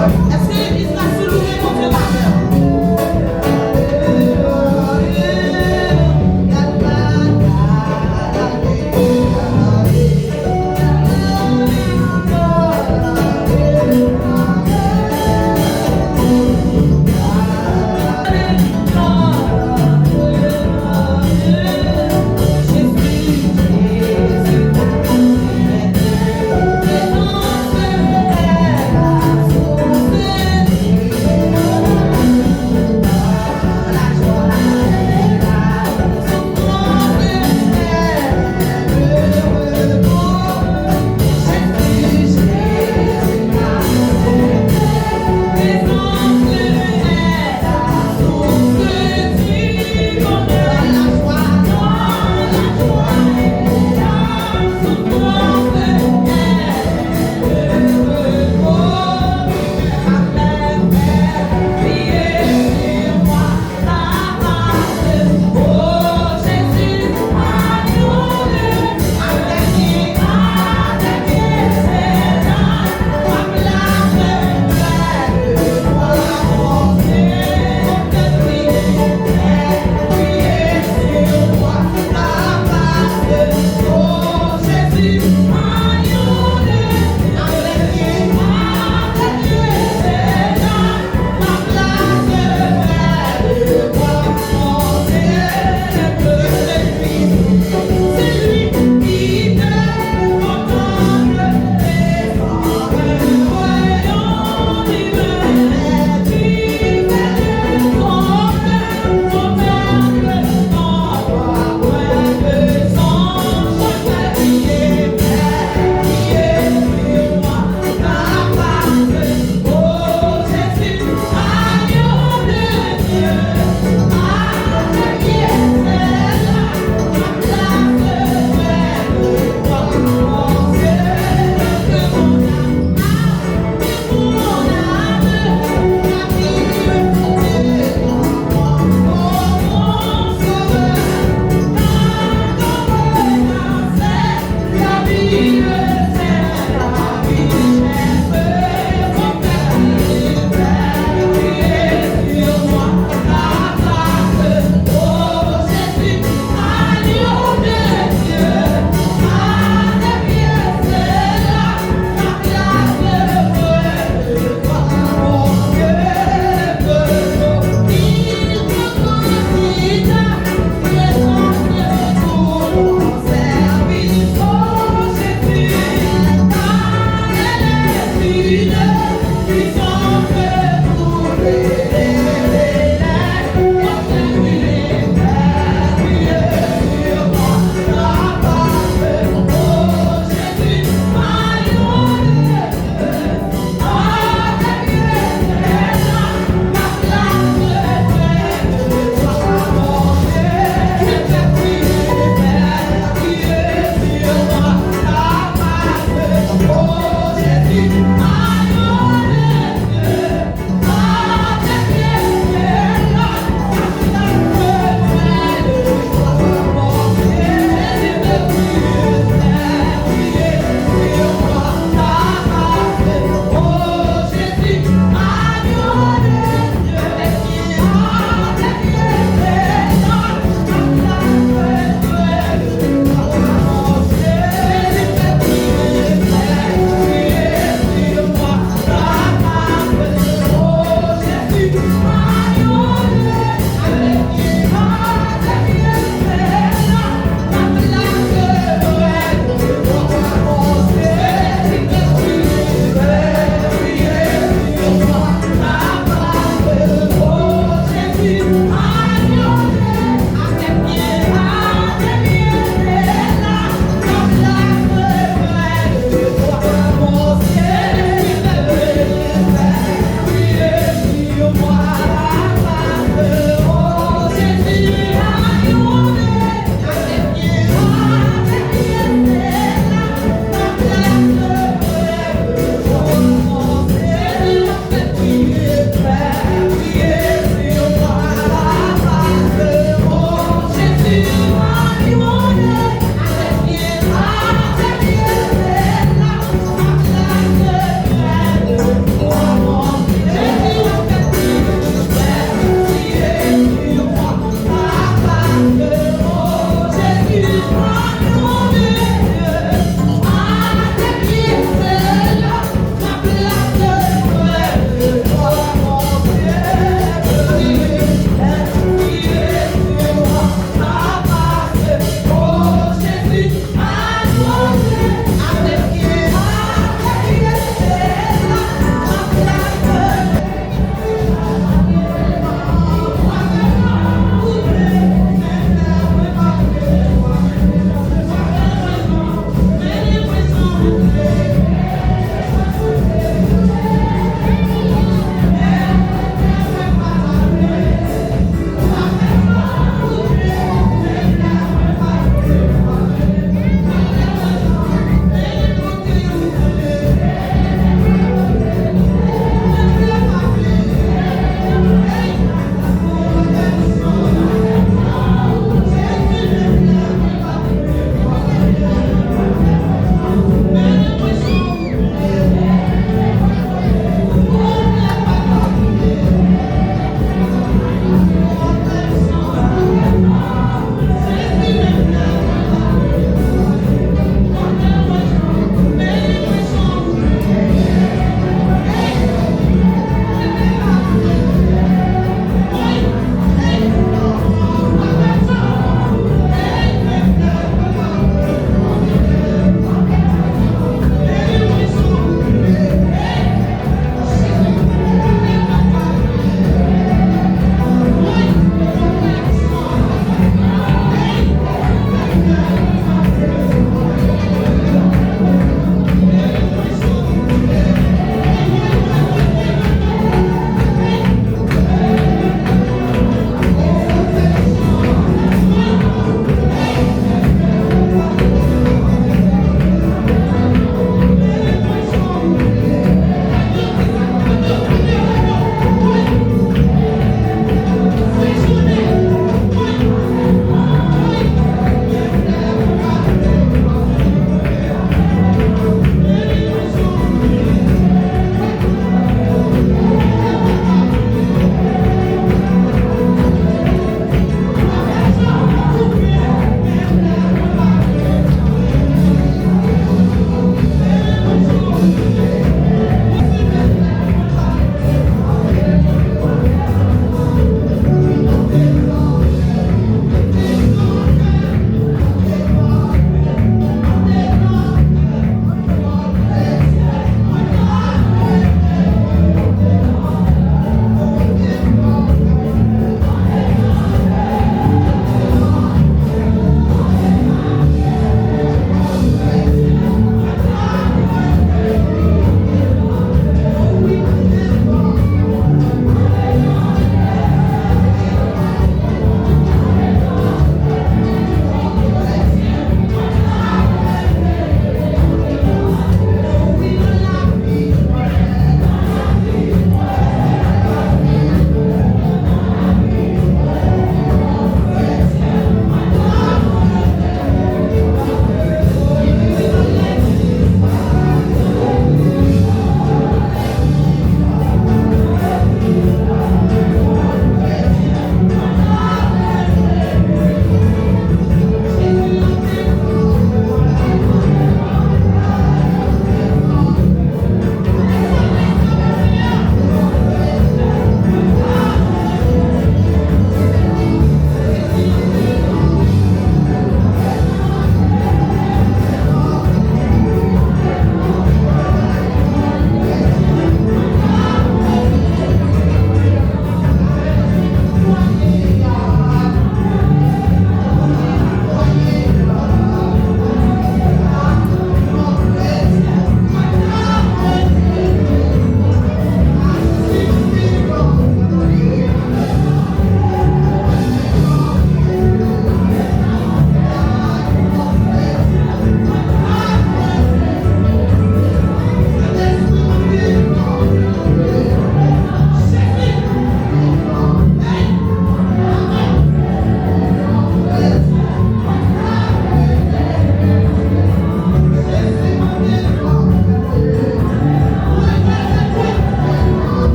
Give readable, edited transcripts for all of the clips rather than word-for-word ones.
Est-ce que l'église va se louer mon Dieu ma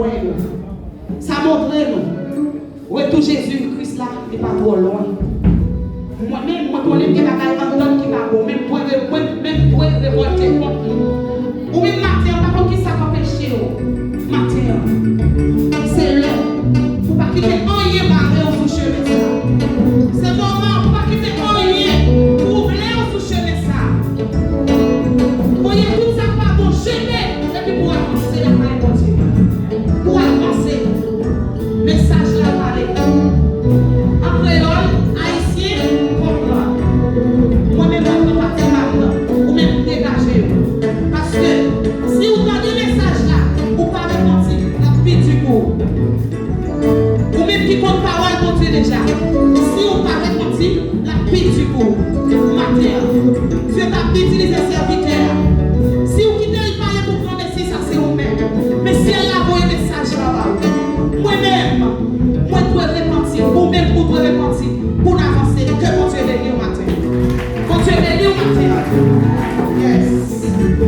ouais. Ça montre nous. Retour Jésus-Christ là, n'est pas trop loin. Moi-même, moi, connais des bagages random qui va bon, même pour révolter contre nous. Ou même matin, par contre, qui ça va pécher? Matin, c'est l'heure. Pour pas quitter rien barré au chemin ça. C'est le moment pour pas quitter rien. Pour oublier au chemin ça. Voyez tout ça pas bon chemin. Et puis pour avancer, la main continue. Pour avancer. Message là parler. Après l'homme, haïtien, comprendre. Moi-même, je ne vais pas faire ou même dégager. Parce que si vous avez des messages là, vous ne parlez pas la vie du coup. Ou même qui compte parole pour Dieu déjà. Si vous parlez pas la vie du coup. Matin, Dieu t'a utilisé serviteur. Si vous quittez le palais pour prendre si ça c'est vous-même. Mais si elle a envoyé un message là-bas, moi-même, moi je dois repentir, vous-même vous devez repentir pour avancer. Que mon Dieu bénisse au matin. Mon Dieu bénisse au matin. Yes.